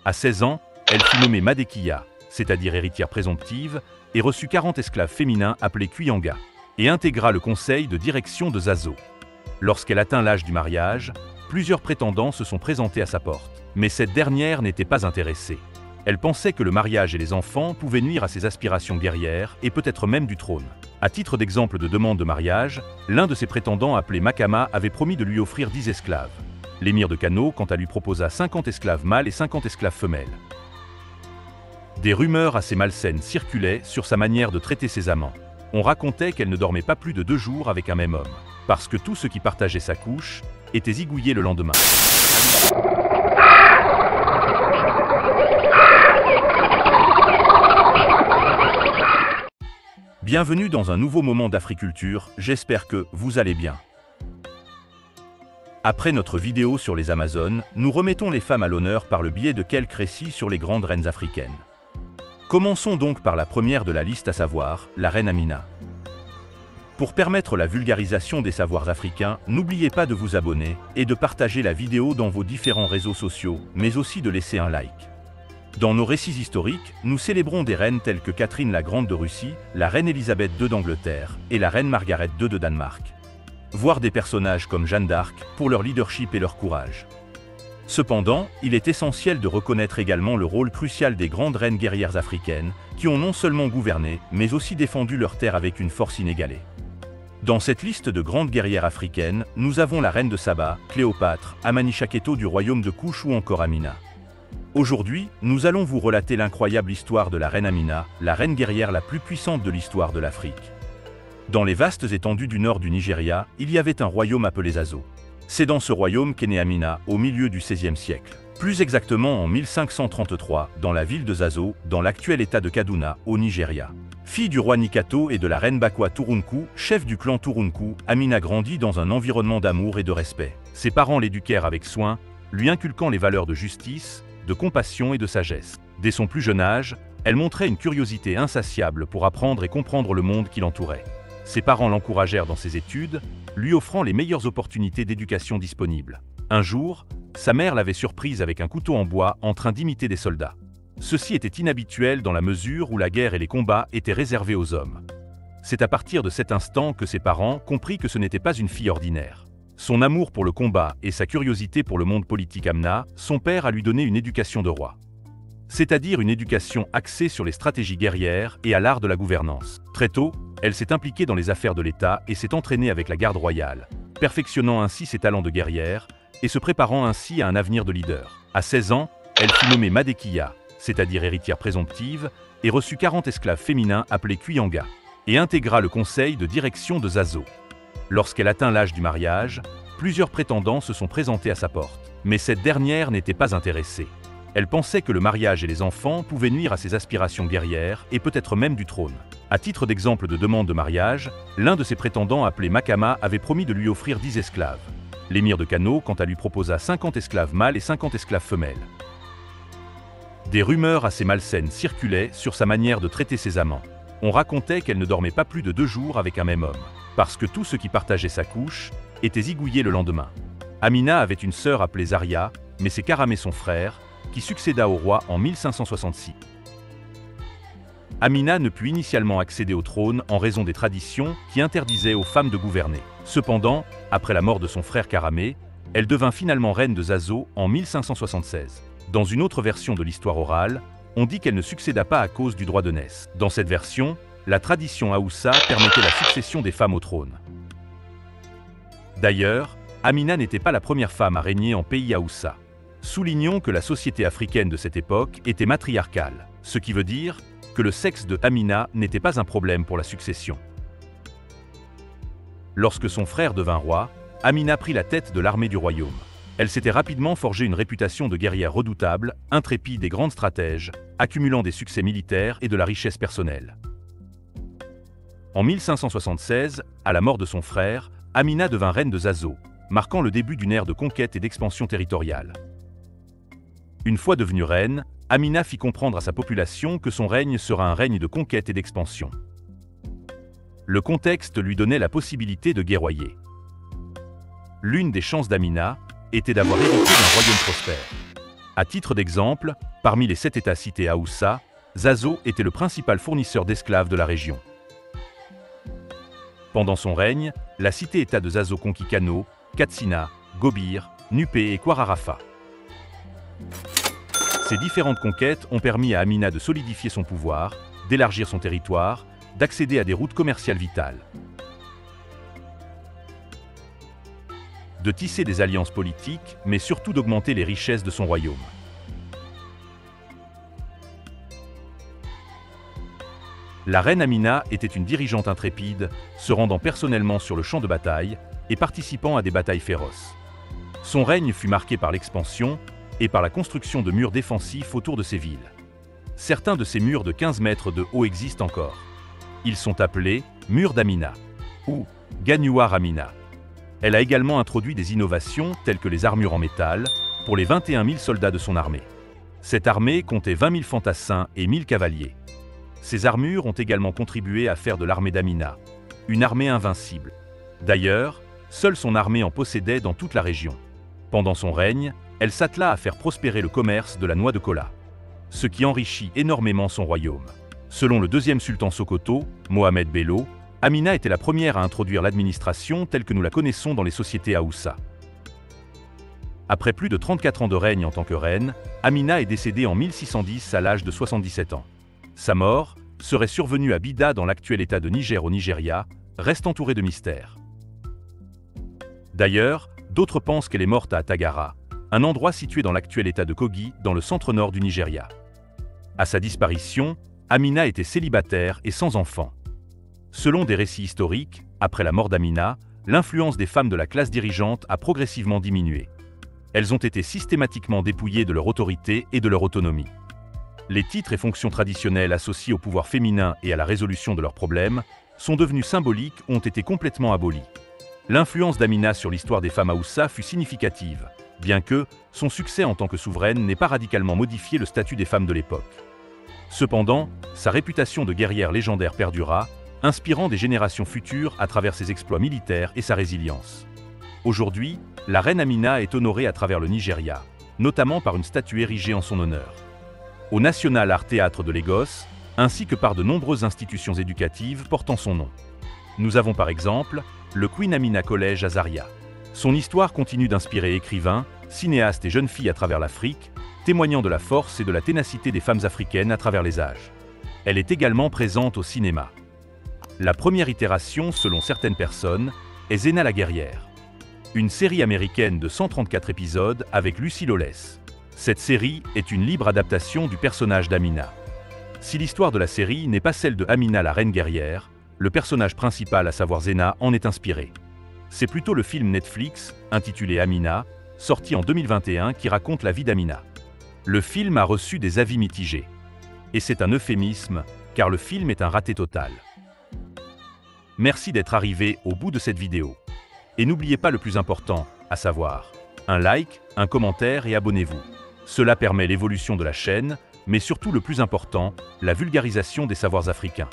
À 16 ans, elle fut nommée Madekiya, c'est-à-dire héritière présomptive, et reçut 40 esclaves féminins appelés Kuyanga, et intégra le conseil de direction de Zazo. Lorsqu'elle atteint l'âge du mariage, plusieurs prétendants se sont présentés à sa porte, mais cette dernière n'était pas intéressée. Elle pensait que le mariage et les enfants pouvaient nuire à ses aspirations guerrières et peut-être même du trône. À titre d'exemple de demande de mariage, l'un de ses prétendants appelé Makama avait promis de lui offrir 10 esclaves. L'émir de Kano, quant à lui, proposa 50 esclaves mâles et 50 esclaves femelles. Des rumeurs assez malsaines circulaient sur sa manière de traiter ses amants. On racontait qu'elle ne dormait pas plus de 2 jours avec un même homme, parce que tous ceux qui partageaient sa couche étaient zigouillés le lendemain. Bienvenue dans un nouveau moment d'Africulture, j'espère que vous allez bien. Après notre vidéo sur les Amazones, nous remettons les femmes à l'honneur par le biais de quelques récits sur les grandes reines africaines. Commençons donc par la première de la liste, à savoir la reine Amina. Pour permettre la vulgarisation des savoirs africains, n'oubliez pas de vous abonner et de partager la vidéo dans vos différents réseaux sociaux, mais aussi de laisser un like. Dans nos récits historiques, nous célébrons des reines telles que Catherine la Grande de Russie, la reine Élisabeth II d'Angleterre et la reine Margaret II de Danemark. Voire des personnages comme Jeanne d'Arc pour leur leadership et leur courage. Cependant, il est essentiel de reconnaître également le rôle crucial des grandes reines guerrières africaines qui ont non seulement gouverné, mais aussi défendu leurs terres avec une force inégalée. Dans cette liste de grandes guerrières africaines, nous avons la reine de Saba, Cléopâtre, Amanichaketo du royaume de Kouch ou encore Amina. Aujourd'hui, nous allons vous relater l'incroyable histoire de la reine Amina, la reine guerrière la plus puissante de l'histoire de l'Afrique. Dans les vastes étendues du nord du Nigeria, il y avait un royaume appelé Zazo. C'est dans ce royaume qu'est née Amina, au milieu du XVIe siècle. Plus exactement en 1533, dans la ville de Zazo, dans l'actuel état de Kaduna, au Nigeria. Fille du roi Nikato et de la reine Bakwa Turunku, chef du clan Turunku, Amina grandit dans un environnement d'amour et de respect. Ses parents l'éduquèrent avec soin, lui inculquant les valeurs de justice, de compassion et de sagesse. Dès son plus jeune âge, elle montrait une curiosité insatiable pour apprendre et comprendre le monde qui l'entourait. Ses parents l'encouragèrent dans ses études, lui offrant les meilleures opportunités d'éducation disponibles. Un jour, sa mère l'avait surprise avec un couteau en bois en train d'imiter des soldats. Ceci était inhabituel dans la mesure où la guerre et les combats étaient réservés aux hommes. C'est à partir de cet instant que ses parents comprirent que ce n'était pas une fille ordinaire. Son amour pour le combat et sa curiosité pour le monde politique amena son père à lui donner une éducation de roi. C'est-à-dire une éducation axée sur les stratégies guerrières et à l'art de la gouvernance. Très tôt, elle s'est impliquée dans les affaires de l'État et s'est entraînée avec la garde royale, perfectionnant ainsi ses talents de guerrière et se préparant ainsi à un avenir de leader. À 16 ans, elle fut nommée Madekiya, c'est-à-dire héritière présomptive, et reçut 40 esclaves féminins appelés Kuyanga, et intégra le conseil de direction de Zazo. Lorsqu'elle atteint l'âge du mariage, plusieurs prétendants se sont présentés à sa porte, mais cette dernière n'était pas intéressée. Elle pensait que le mariage et les enfants pouvaient nuire à ses aspirations guerrières et peut-être même du trône. À titre d'exemple de demande de mariage, l'un de ses prétendants appelé Makama avait promis de lui offrir 10 esclaves. L'émir de Kano, quant à lui, proposa 50 esclaves mâles et 50 esclaves femelles. Des rumeurs assez malsaines circulaient sur sa manière de traiter ses amants. On racontait qu'elle ne dormait pas plus de 2 jours avec un même homme, parce que tous ceux qui partageaient sa couche étaient zigouillés le lendemain. Amina avait une sœur appelée Zaria, mais c'est Karamé son frère, qui succéda au roi en 1566. Amina ne put initialement accéder au trône en raison des traditions qui interdisaient aux femmes de gouverner. Cependant, après la mort de son frère Karamé, elle devint finalement reine de Zazo en 1576. Dans une autre version de l'histoire orale, on dit qu'elle ne succéda pas à cause du droit d'aînesse. Dans cette version, la tradition Haoussa permettait la succession des femmes au trône. D'ailleurs, Amina n'était pas la première femme à régner en pays Haoussa. Soulignons que la société africaine de cette époque était matriarcale, ce qui veut dire que le sexe de Amina n'était pas un problème pour la succession. Lorsque son frère devint roi, Amina prit la tête de l'armée du royaume. Elle s'était rapidement forgé une réputation de guerrière redoutable, intrépide et grande stratège, accumulant des succès militaires et de la richesse personnelle. En 1576, à la mort de son frère, Amina devint reine de Zazo, marquant le début d'une ère de conquête et d'expansion territoriale. Une fois devenue reine, Amina fit comprendre à sa population que son règne sera un règne de conquête et d'expansion. Le contexte lui donnait la possibilité de guerroyer. L'une des chances d'Amina était d'avoir hérité d'un royaume prospère. À titre d'exemple, parmi les 7 États cités à Oussa, Zazo était le principal fournisseur d'esclaves de la région. Pendant son règne, la cité-État de Zazo conquit Kano, Katsina, Gobir, Nupé et Kwararafa. Ces différentes conquêtes ont permis à Amina de solidifier son pouvoir, d'élargir son territoire, d'accéder à des routes commerciales vitales, de tisser des alliances politiques, mais surtout d'augmenter les richesses de son royaume. La reine Amina était une dirigeante intrépide, se rendant personnellement sur le champ de bataille et participant à des batailles féroces. Son règne fut marqué par l'expansion et par la construction de murs défensifs autour de ses villes. Certains de ces murs de 15 mètres de haut existent encore. Ils sont appelés murs d'Amina ou Ganyuar Amina. Elle a également introduit des innovations telles que les armures en métal pour les 21 000 soldats de son armée. Cette armée comptait 20 000 fantassins et 1000 cavaliers. Ces armures ont également contribué à faire de l'armée d'Amina une armée invincible. D'ailleurs, seule son armée en possédait dans toute la région. Pendant son règne, elle s'attela à faire prospérer le commerce de la noix de Kola, ce qui enrichit énormément son royaume. Selon le deuxième sultan Sokoto, Mohamed Bello, Amina était la première à introduire l'administration telle que nous la connaissons dans les sociétés à Oussa. Après plus de 34 ans de règne en tant que reine, Amina est décédée en 1610 à l'âge de 77 ans. Sa mort serait survenue à Bida dans l'actuel état de Niger au Nigeria, reste entourée de mystères. D'ailleurs, d'autres pensent qu'elle est morte à Tagara, un endroit situé dans l'actuel état de Kogi, dans le centre-nord du Nigeria. À sa disparition, Amina était célibataire et sans enfant. Selon des récits historiques, après la mort d'Amina, l'influence des femmes de la classe dirigeante a progressivement diminué. Elles ont été systématiquement dépouillées de leur autorité et de leur autonomie. Les titres et fonctions traditionnelles associés au pouvoir féminin et à la résolution de leurs problèmes sont devenus symboliques ou ont été complètement abolis. L'influence d'Amina sur l'histoire des femmes à Oussa fut significative, bien que son succès en tant que souveraine n'ait pas radicalement modifié le statut des femmes de l'époque. Cependant, sa réputation de guerrière légendaire perdura, inspirant des générations futures à travers ses exploits militaires et sa résilience. Aujourd'hui, la reine Amina est honorée à travers le Nigeria, notamment par une statue érigée en son honneur au National Art Theatre de Lagos, ainsi que par de nombreuses institutions éducatives portant son nom. Nous avons par exemple le Queen Amina College à Zaria. Son histoire continue d'inspirer écrivains, cinéastes et jeunes filles à travers l'Afrique, témoignant de la force et de la ténacité des femmes africaines à travers les âges. Elle est également présente au cinéma. La première itération, selon certaines personnes, est Zena la guerrière, une série américaine de 134 épisodes avec Lucy Lawless. Cette série est une libre adaptation du personnage d'Amina. Si l'histoire de la série n'est pas celle de Amina la reine guerrière, le personnage principal, à savoir Zena, en est inspiré. C'est plutôt le film Netflix, intitulé Amina, sorti en 2021, qui raconte la vie d'Amina. Le film a reçu des avis mitigés. Et c'est un euphémisme, car le film est un raté total. Merci d'être arrivé au bout de cette vidéo. Et n'oubliez pas le plus important, à savoir, un like, un commentaire et abonnez-vous. Cela permet l'évolution de la chaîne, mais surtout le plus important, la vulgarisation des savoirs africains.